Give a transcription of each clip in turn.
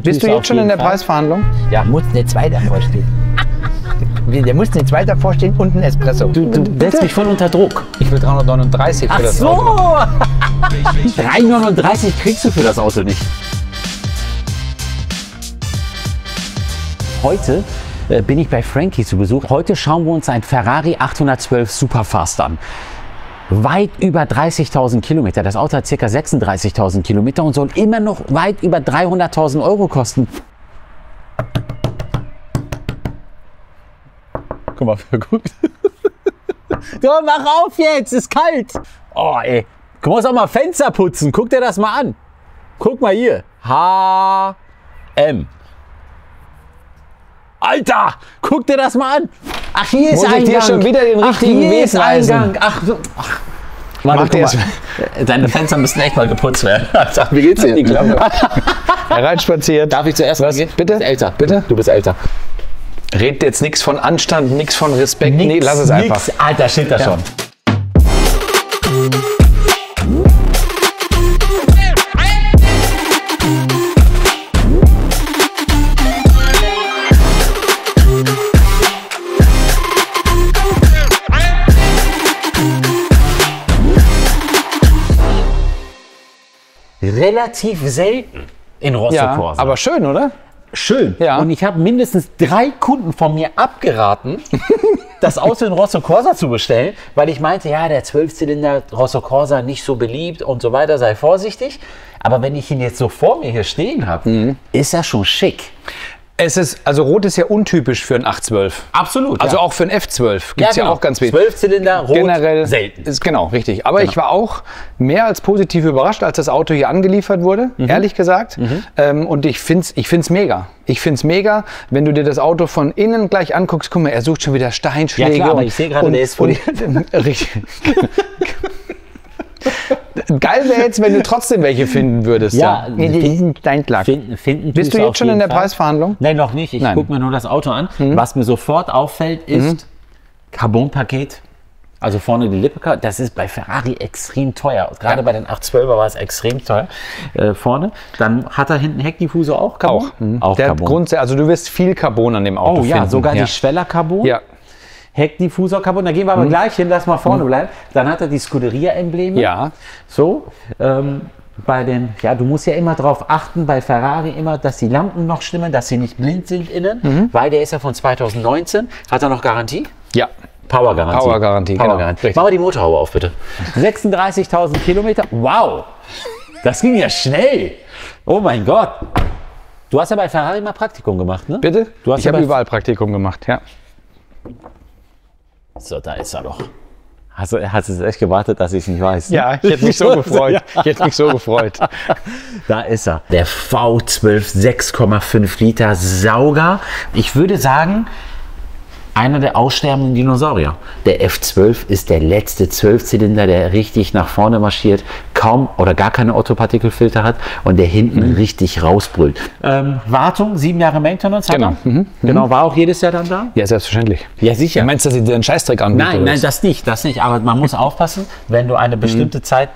Bist du jetzt schon in der Preisverhandlung? Ja. Muss eine zweite davor stehen. Der muss eine zweite davor stehen und ein Espresso. Du setzt mich voll unter Druck. Ich will 339 für das Auto. Ach so! 3,39 kriegst du für das Auto nicht. Heute bin ich bei Frankie zu Besuch. Heute schauen wir uns ein Ferrari 812 Superfast an. Weit über 30.000 Kilometer. Das Auto hat ca. 36.000 Kilometer und soll immer noch weit über 300.000 Euro kosten. Guck mal, wer guckt. So, mach auf jetzt, ist kalt. Oh, ey. Du musst auch mal Fenster putzen. Guck dir das mal an. Guck mal hier. HM. Alter, guck dir das mal an. Ach, hier ist Muss ich Eingang. dir schon wieder den richtigen hier Weg ist weisen? Eingang. Ach, so. Ach. Warte, guck jetzt. mal. Deine Fenster müssen echt mal geputzt werden. Wie geht's dir? Hereinspaziert. Darf ich zuerst Was? gehen? Bitte? Du bist älter. Bitte? Du bist älter. Red jetzt nichts von Anstand, nichts von Respekt. Nee, lass es einfach. Nix, Alter, steht da schon. Relativ selten in Rosso Ja, Corsa. aber schön, oder? Schön. Ja. Und ich habe mindestens 3 Kunden von mir abgeraten, das Auto in Rosso Corsa zu bestellen, weil ich meinte, ja, der 12-Zylinder Rosso Corsa nicht so beliebt und so weiter, sei vorsichtig. Aber wenn ich ihn jetzt so vor mir hier stehen habe, ist er schon schick. Es ist, also Rot ist ja untypisch für ein 812. Absolut. Also auch für ein F12 gibt es ja auch ganz wenig. 12-Zylinder, Rot, Generell selten. Ist genau, richtig. Aber ich war auch mehr als positiv überrascht, als das Auto hier angeliefert wurde, ehrlich gesagt. Und ich find's mega. Ich find's mega, wenn du dir das Auto von innen gleich anguckst. Guck mal, er sucht schon wieder Steinschläge. Ja klar, aber ich sehe gerade, der ist voll. Richtig. Geil wäre jetzt, wenn du trotzdem welche finden würdest. Ja, diesen Steinklack. Finden Bist du jetzt schon in der Preisverhandlung? Nein, noch nicht. Ich Nein. gucke mir nur das Auto an. Was mir sofort auffällt, ist Carbon-Paket. Also vorne die Lippe, das ist bei Ferrari extrem teuer. Gerade bei den 812er war es extrem teuer vorne. Dann hat er hinten Heckdiffusor auch Carbon? Auch Der Carbon. Also du wirst viel Carbon an dem Auto Oh ja, finden. sogar die Schweller Carbon. Ja. Heckdiffusor Carbon. Da gehen wir aber gleich hin, lass mal vorne bleiben. Dann hat er die Scuderia-Embleme. Ja. So, bei den, ja, du musst ja immer darauf achten, bei Ferrari immer, dass die Lampen noch stimmen, dass sie nicht blind sind innen, weil der ist ja von 2019. Hat er noch Garantie? Ja. Power-Garantie. Power-Garantie, genau. Power-Garantie. Richtig. Mach mal die Motorhaube auf, bitte. 36.000 Kilometer. Wow, das ging ja schnell. Oh mein Gott. Du hast ja bei Ferrari mal Praktikum gemacht, ne? Bitte? Du hast Ich ja habe bei- überall Praktikum gemacht, ja. So, da ist er doch. Hast du jetzt echt gewartet, dass ich es nicht weiß? Ne? Ja, ich hätte mich so gefreut. Ich hätte mich so gefreut. Da ist er. Der V12 6,5 Liter Sauger. Ich würde sagen, einer der aussterbenden Dinosaurier. Der F12 ist der letzte 12-Zylinder, der richtig nach vorne marschiert, kaum oder gar keine Otto-Partikelfilter hat und der hinten richtig rausbrüllt. Wartung, 7 Jahre Maintenance hat Genau. er. Genau, war auch jedes Jahr dann da? Ja, selbstverständlich. Ja, sicher. Du meinst, dass sie dir einen Scheißdreck anbieten? Nein, nein, das nicht. Aber man muss aufpassen, wenn du eine bestimmte Zeit,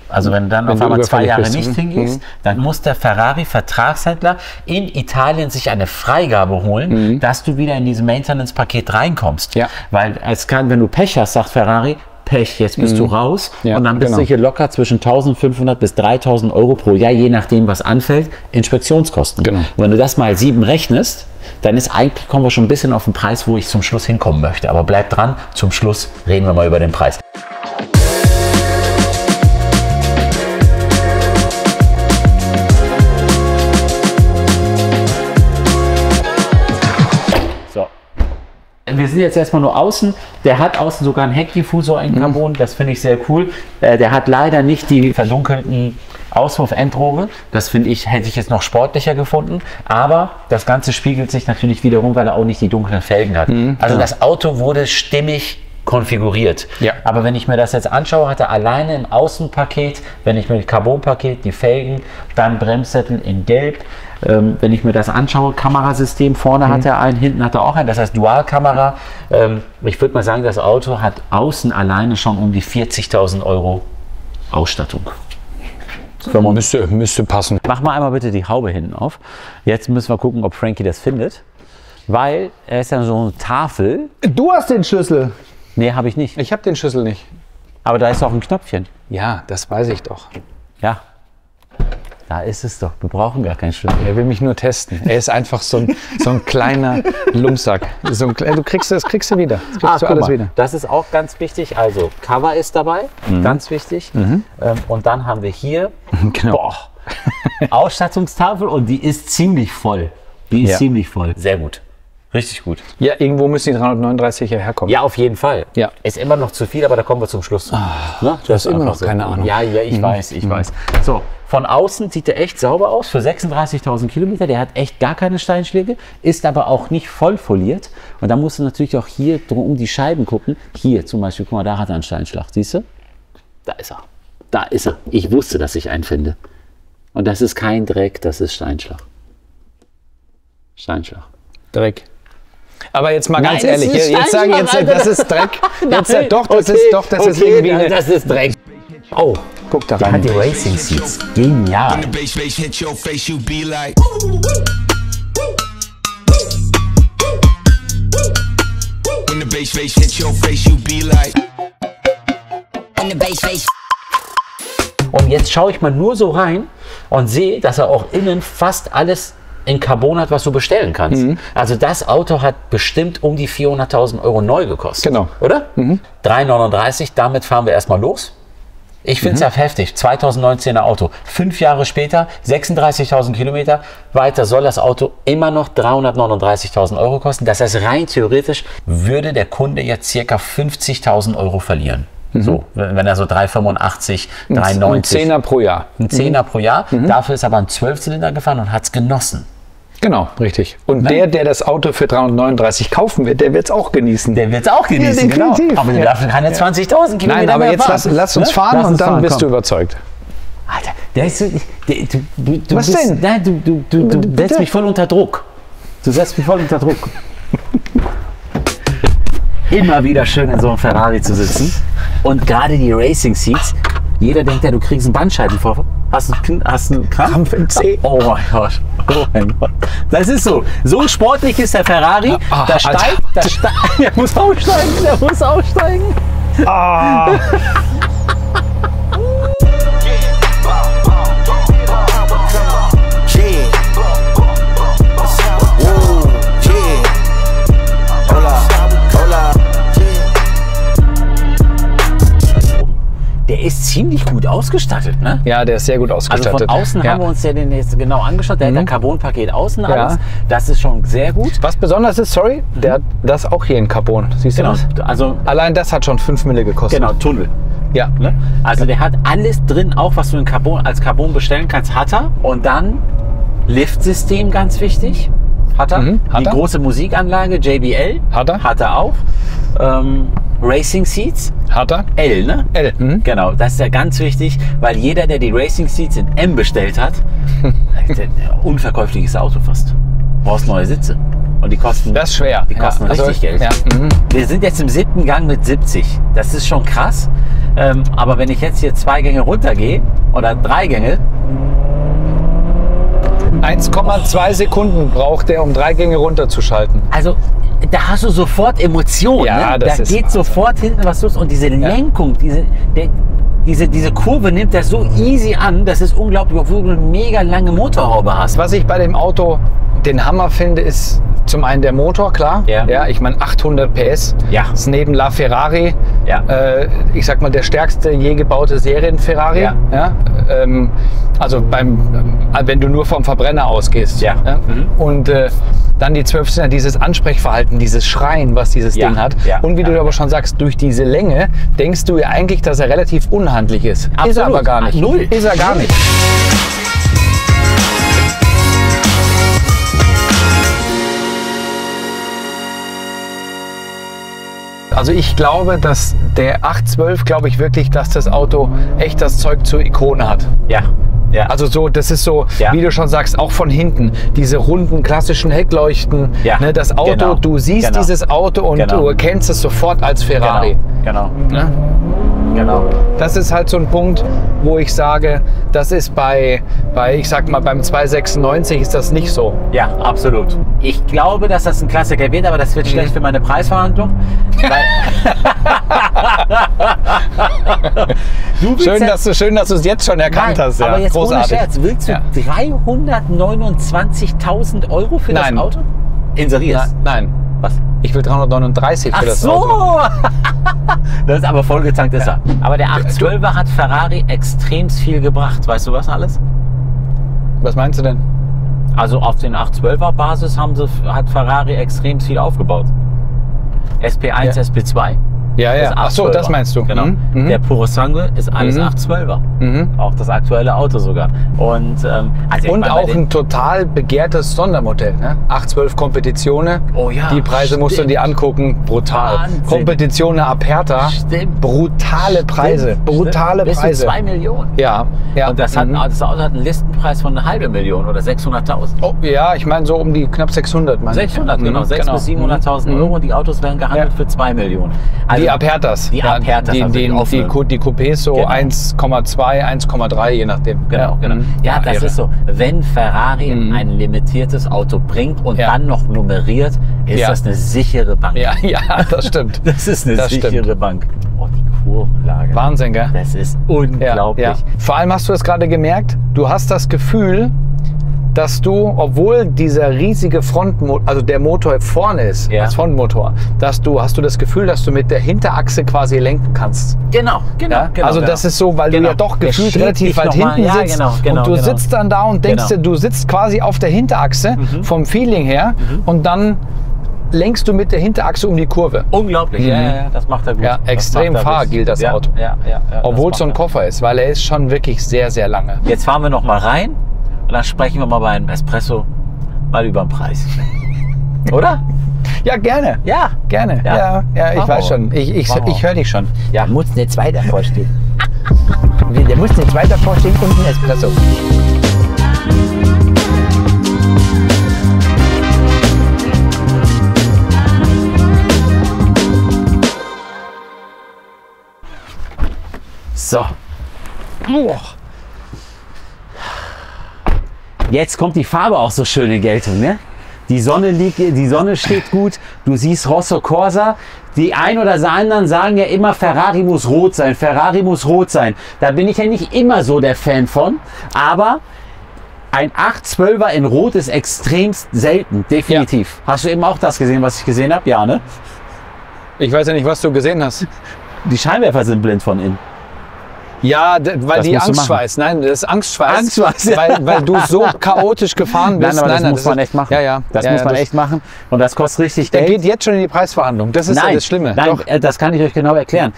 also wenn du dann auf du einmal 2 überfällig Jahre bist. nicht hingehst, dann muss der Ferrari-Vertragshändler in Italien sich eine Freigabe holen, dass du wieder in dieses Maintenance-Paket reinkommst. Ja. Weil es kann, wenn du Pech hast, sagt Ferrari, Pech, jetzt bist du raus Ja, und dann bist genau. du hier locker zwischen 1.500 bis 3.000 Euro pro Jahr, je nachdem, was anfällt, Inspektionskosten. Genau. Und wenn du das mal 7 rechnest, dann ist eigentlich, kommen wir schon ein bisschen auf den Preis, wo ich zum Schluss hinkommen möchte. Aber bleib dran, zum Schluss reden wir mal über den Preis. So. Wir sind jetzt erstmal nur außen. Der hat außen sogar einen Heckdiffusor in Carbon. Das finde ich sehr cool. Der hat leider nicht die verdunkelten Auspuff-Endrohre. Das finde ich, hätte ich jetzt noch sportlicher gefunden. Aber das Ganze spiegelt sich natürlich wiederum, weil er auch nicht die dunklen Felgen hat. Also das Auto wurde stimmig konfiguriert. Ja. Aber wenn ich mir das jetzt anschaue, hat er alleine im Außenpaket, wenn ich mir das Carbonpaket, die Felgen, dann Bremssättel in Gelb. Wenn ich mir das anschaue, Kamerasystem, vorne hat er einen, hinten hat er auch einen, das heißt Dualkamera. Ich würde mal sagen, das Auto hat außen alleine schon um die 40.000 Euro Ausstattung. Müsste passen. Mach mal einmal bitte die Haube hinten auf. Jetzt müssen wir gucken, ob Frankie das findet. Weil er ist ja so eine Tafel. Du hast den Schlüssel. Nee, habe ich nicht. Ich habe den Schlüssel nicht. Aber da ist auch ein Knöpfchen. Ja, das weiß ich doch. Ja. Da ist es doch. Wir brauchen gar keinen Schlüssel. Er will mich nur testen. Er ist einfach so ein kleiner Lumpsack. Du kriegst das kriegst du wieder. Das kriegst du alles wieder. Das ist auch ganz wichtig. Also Cover ist dabei, ganz wichtig. Und dann haben wir hier Genau. Ausstattungstafel und die ist ziemlich voll. Die ist ziemlich voll. Sehr gut. Richtig gut. Ja, irgendwo müssen die 339er herkommen. Ja, auf jeden Fall. Ja. Ist immer noch zu viel, aber da kommen wir zum Schluss. Ne? Das ist immer noch keine Ahnung. Ja, ich weiß, ich weiß. So, von außen sieht der echt sauber aus für 36.000 Kilometer. Der hat echt gar keine Steinschläge, ist aber auch nicht voll foliert. Und da musst du natürlich auch hier um die Scheiben gucken. Hier zum Beispiel, guck mal, da hat er einen Steinschlag. Siehst du? Da ist er. Da ist er. Ich wusste, dass ich einen finde. Und das ist kein Dreck, das ist Steinschlag. Steinschlag. Dreck. Aber jetzt mal ganz Nein, ehrlich, es ist jetzt sage ich Steinschlag, das ist Dreck. Jetzt, Nein, das ist irgendwie eine, das ist Dreck. Oh, guck da der rein. hat die Racing Seats. Genial. The bass hit your face, you be like. When the bass hit your face, you be like. When the bass. Und jetzt schaue ich mal nur so rein und sehe, dass er auch innen fast alles in Carbon hat, was du bestellen kannst. Also das Auto hat bestimmt um die 400.000 Euro neu gekostet. Genau. Oder? 3,39, damit fahren wir erstmal los. Ich finde es ja heftig. 2019er Auto. 5 Jahre später, 36.000 Kilometer. Weiter soll das Auto immer noch 339.000 Euro kosten. Das heißt, rein theoretisch würde der Kunde jetzt circa 50.000 Euro verlieren. So, wenn er so 385, 390. Ein 10er pro Jahr. Ein 10er pro Jahr. Dafür ist aber ein 12-Zylinder gefahren und hat es genossen. Genau, richtig. Und der das Auto für 339 kaufen wird, der wird es auch genießen. Der wird es auch genießen, Ja, genau. definitiv. Aber der darf keine 20.000 Kilometer Nein, aber mehr jetzt fahren. lass uns fahren Lass und uns dann fahren, bist komm. du überzeugt. Alter, der ist so, du Was bist, denn? Nein, du setzt mich voll unter Druck. Du setzt mich voll unter Druck. Immer wieder schön in so einem Ferrari zu sitzen. Und gerade die Racing Seats, jeder denkt ja, du kriegst einen Bandscheibenvorfall. Hast du einen Krampf im Zeh? Oh mein Gott. Oh mein Gott. Das ist so. So sportlich ist der Ferrari. Alter. Der muss aussteigen. Der muss aussteigen. Yeah. Whoa, yeah. Hola, hola. Der ist ziemlich gut ausgestattet, ne? Ja, der ist sehr gut Also ausgestattet. von außen haben wir uns ja den jetzt genau angeschaut. Der hat ein Carbon-Paket außen alles. Das ist schon sehr gut. Was besonders ist, sorry, der hat das auch hier in Carbon. Siehst du Genau. das? Also Allein das hat schon 5 Mille gekostet. genau, Tunnel. Ja. Ne? Also der hat alles drin, auch was du in Carbon, als Carbon bestellen kannst, hat er. Und dann Liftsystem, ganz wichtig. Hat er. Hat Die er. große Musikanlage, JBL. Hat er. Hat er auch. Racing Seats. Hat er? L, ne? L. Genau, das ist ja ganz wichtig, weil jeder, der die Racing Seats in M bestellt hat, unverkäufliches Auto fast. Du brauchst neue Sitze. Und die kosten, Das ist schwer. die kosten richtig Geld. Ja. Wir sind jetzt im 7. Gang mit 70. Das ist schon krass. Aber wenn ich jetzt hier 2 Gänge runtergehe oder 3 Gänge, 1,2 Sekunden braucht der, um 3 Gänge runterzuschalten. also da hast du sofort Emotionen. Ja, Ne? das Da ist geht Wahnsinn. sofort hinten was los. Und diese Lenkung, diese Kurve nimmt das so easy an, das ist unglaublich, obwohl du eine mega lange Motorhaube hast. Was ich bei dem Auto den Hammer finde, ist zum einen der Motor, klar. Ja. Ich meine 800 PS. Ja. Ist neben LaFerrari, Ja. ich sag mal, der stärkste je gebaute Serien-Ferrari. Ja. Also wenn du nur vom Verbrenner ausgehst. Ja. Und dann die 12-Zylinder, dieses Ansprechverhalten, dieses Schreien, was dieses Ja. Ding hat. Ja. Und wie du aber schon sagst, durch diese Länge denkst du ja eigentlich, dass er relativ unhandlich ist. Ist er Absolut. aber gar nicht. Null. Ist er gar nicht. Also ich glaube, dass der 812, glaube ich wirklich, dass das Auto echt das Zeug zur Ikone hat. Ja. Ja. Also so, das ist so, Ja. wie du schon sagst, auch von hinten, diese runden klassischen Heckleuchten, Ja, ne, das Auto, genau, du siehst genau. dieses Auto und Genau. du erkennst es sofort als Ferrari. Genau. Ne? Genau. Das ist halt so ein Punkt, wo ich sage, das ist ich sag mal, beim 296 ist das nicht so. Ja, absolut. Ich glaube, dass das ein Klassiker wird, aber das wird schlecht für meine Preisverhandlung. Schön, dass du es jetzt schon erkannt hast. Ja. Aber jetzt großartig. ohne Scherz, willst du 329.000 Euro für das Auto? Inserierst? Nein. Was? Ich will 339 für das Auto. Ach so! Das ist aber vollgetankt ist er. Aber der 812er hat Ferrari extrem viel gebracht. Weißt du was alles? Was meinst du denn? Also auf den 812er Basis hat Ferrari extrem viel aufgebaut. SP1, Ja. SP2. Ja, ja. Das Ach so, 812er. das meinst du. Genau. Mhm. Der Puro Sangue ist alles 812er. Auch das aktuelle Auto sogar. Und, also ich Und meine, auch ein total begehrtes Sondermodell. Ne? 812 Kompetitionen. Oh ja, Die Preise musst du stimmt. dir angucken. Brutal. Wahnsinn. Kompetitionen Aperta. Stimmt. Brutale Preise. Stimmt, Brutale stimmt. Bis Preise. zu 2 Millionen. Ja, ja. Und das Auto hat einen Listenpreis von einer halben Million oder 600.000. Oh, ja, ich meine so um die knapp 600. meine ich. 600, genau. 600.000 bis 700.000 Euro. Und die Autos werden gehandelt Ja. für 2 Millionen. Also Die Apertas. Die Apertas. Ja, die Coupés so Genau. 1,2, 1,3, je nachdem. Genau, genau. Mhm. Ja, das irre. ist so. Wenn Ferrari ein limittiertes Auto bringt und Ja. dann noch nummeriert, ist Ja. das eine sichere Bank. Ja, ja, das stimmt. Das ist eine Das sichere stimmt. Bank. Oh, die Kurvenlage. Wahnsinn, gell? Das ist Ja, unglaublich. ja. Vor allem hast du das gerade gemerkt, du hast das Gefühl, dass du, obwohl dieser riesige Frontmotor, also der Motor vorne ist, Ja. als Frontmotor, hast du das Gefühl, dass du mit der Hinterachse quasi lenken kannst. Genau, genau, Ja? genau. Also genau. das ist so, weil Genau. du ja doch Der gefühlt schiebt relativ dich weit noch mal- hinten ja, sitzt genau, genau, und du genau. sitzt dann da und denkst Genau. dir, du sitzt quasi auf der Hinterachse vom Feeling her und dann lenkst du mit der Hinterachse um die Kurve. Unglaublich, ja, ja, das macht er gut. Ja, extrem macht er fahragil, richtig. das ja, Auto. Ja, ja, ja, Obwohl das es so ein macht er. Koffer ist, weil er ist schon wirklich sehr, sehr lange. Jetzt fahren wir noch mal rein und dann sprechen wir mal bei einem Espresso mal über den Preis. Oder? Ja, gerne. Ja. Gerne. Ja. Ja, ja, ich Machen weiß wir. schon. Ich Machen wir. höre dich schon. Ja. Da muss eine zweite davor stehen. Der muss eine zweite davor stehen und ein Espresso. So. Jetzt kommt die Farbe auch so schön in Geltung, ne? Die Sonne steht gut, du siehst Rosso Corsa. Die ein oder anderen sagen ja immer, Ferrari muss rot sein, Ferrari muss rot sein. Da bin ich ja nicht immer so der Fan von, aber ein 812er in Rot ist extremst selten, definitiv. Hast du eben auch das gesehen, was ich gesehen habe? Ja, ne? Ich weiß ja nicht, was du gesehen hast. Die Scheinwerfer sind blind von innen. Ja, weil Das die musst du Angstschweiß. Nein, das ist Angstschweiß. Angstschweiß, ja. Weil du so chaotisch gefahren bist. Nein, aber das muss man ist- echt machen. Ja, ja. Das ja, muss ja, man echt machen. Und das kostet richtig Der Geld. geht jetzt schon in die Preisverhandlung. Das ist ja das Schlimme. Nein, Doch. das kann ich euch genau erklären.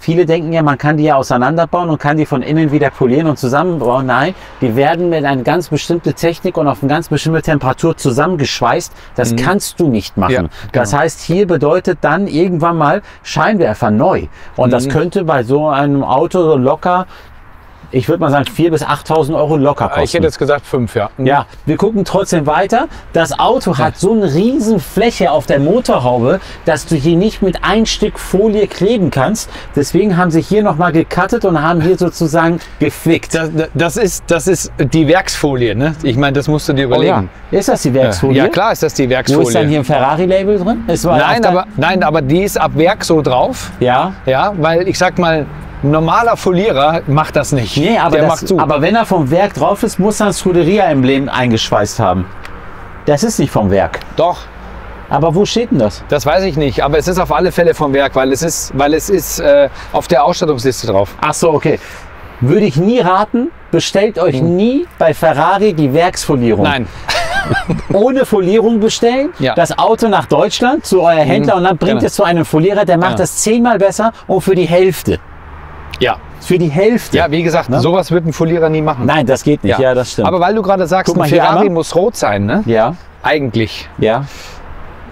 Viele denken ja, man kann die ja auseinanderbauen und kann die von innen wieder polieren und zusammenbauen. Nein, die werden mit einer ganz bestimmten Technik und auf eine ganz bestimmte Temperatur zusammengeschweißt. Das kannst du nicht machen. Ja, genau. Das heißt, hier bedeutet dann irgendwann mal Scheinwerfer neu. Und das könnte bei so einem Auto so locker, ich würde mal sagen, 4.000 bis 8.000 Euro locker kosten. Ich hätte jetzt gesagt 5, ja. Ja, wir gucken trotzdem weiter. Das Auto hat so eine riesen Fläche auf der Motorhaube, dass du hier nicht mit ein Stück Folie kleben kannst. Deswegen haben sie hier nochmal gecuttet und haben hier sozusagen gefickt. Das ist die Werksfolie, ne? Ich meine, das musst du dir überlegen. Ist das die Werksfolie? Ja, klar ist das die Wo Werksfolie. ist dann hier ein Ferrari-Label drin? Es war Nein, aber die ist ab Werk so drauf. Ja. Ja, weil ich sag mal, ein normaler Folierer macht das nicht. Nee, aber, der macht zu. aber wenn er vom Werk drauf ist, muss er ein Scuderia-Emblem eingeschweißt haben. Das ist nicht vom Werk. Doch, Aber wo steht denn das? das weiß ich nicht. Aber es ist auf alle Fälle vom Werk, weil es ist auf der Ausstattungsliste drauf. Ach so, okay. Würde ich nie raten, bestellt euch nie bei Ferrari die Werksfolierung. Nein. Ohne Folierung bestellen, Ja. das Auto nach Deutschland zu euer Händler und dann bringt Genau. es zu einem Folierer, der macht Ja. das 10-mal besser und für die Hälfte. Ja. Für die Hälfte. Ja, wie gesagt, Ne? sowas wird ein Folierer nie machen. Nein, das geht nicht. Ja, das stimmt. Aber weil du gerade sagst, Guck mal ein hier Ferrari einmal. muss rot sein, ne? ja, Eigentlich. ja.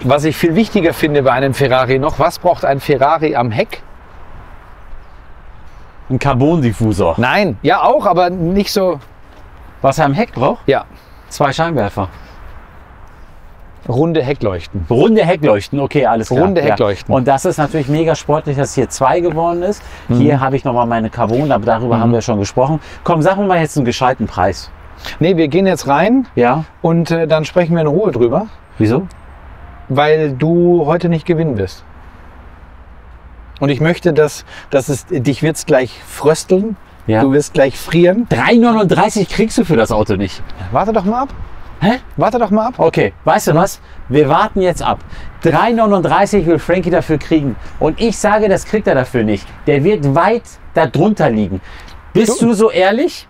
Was ich viel wichtiger finde bei einem Ferrari noch, was braucht ein Ferrari am Heck? Ein Carbon-Diffusor. Nein, ja auch, aber nicht so. Was er am Heck braucht? Ja. 2 Scheinwerfer. Runde Heckleuchten. Runde Heckleuchten, okay, alles klar. Runde Heckleuchten. Und das ist natürlich mega sportlich, dass hier 2 geworden ist. Hier habe ich nochmal meine Carbon, aber darüber haben wir schon gesprochen. Komm, sag mir mal jetzt einen gescheiten Preis. Nee, wir gehen jetzt rein Ja? und dann sprechen wir in Ruhe drüber, Wieso? weil du heute nicht gewinnen wirst. Und ich möchte, dass dich wird's gleich frösteln, Ja. du wirst gleich frieren. 3,39 kriegst du für das Auto nicht. Warte doch mal ab. Hä? Warte doch mal ab. Okay, weißt du was? Wir warten jetzt ab. 3,39 will Frankie dafür kriegen. Und ich sage, das kriegt er dafür nicht. Der wird weit darunter liegen. Bist du so ehrlich?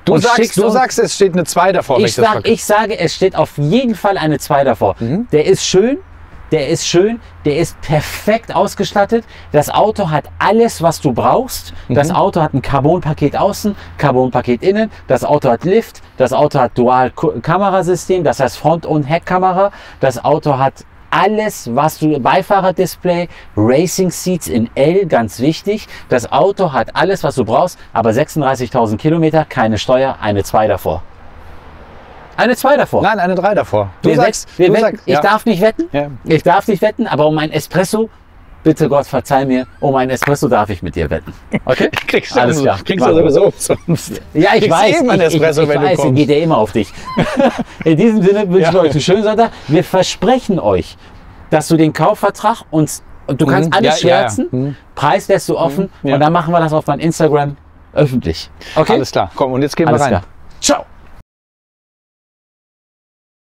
Du Und schickst uns- sagst, es steht eine 2 davor. wenn Ich, das verkaufe. ich sage, es steht auf jeden Fall eine 2 davor. Der ist schön, der ist perfekt ausgestattet. Das Auto hat alles, was du brauchst. Das Auto hat ein Carbon-Paket außen, Carbon-Paket innen. Das Auto hat Lift, das Auto hat Dual-Kamerasystem, das heißt Front- und Heckkamera. Das Auto hat alles, was du, Beifahrerdisplay, Racing Seats in L, ganz wichtig. Das Auto hat alles, was du brauchst, aber 36.000 Kilometer, keine Steuer, eine 2 davor. Eine 2 davor. Nein, eine 3 davor. Ich darf nicht wetten. Ja. Ich darf nicht wetten, aber um ein Espresso, bitte Gott verzeih mir, um ein Espresso darf ich mit dir wetten. Okay? Kriegst Alles klar. Kriegst du sowieso sonst. Ja, ich Kriegst weiß. eben einen Espresso, wenn du weiß, kommst. geht ja immer auf dich. In diesem Sinne wünsche ich Ja. euch einen schönen Sonntag. Wir versprechen euch, dass du den Kaufvertrag uns, du kannst alles Ja, ja, ja. schwärzen, Preis lässt du offen Ja. und dann machen wir das auf mein Instagram öffentlich. Okay? Alles klar. Komm, und jetzt gehen wir Alles rein. klar. Ciao.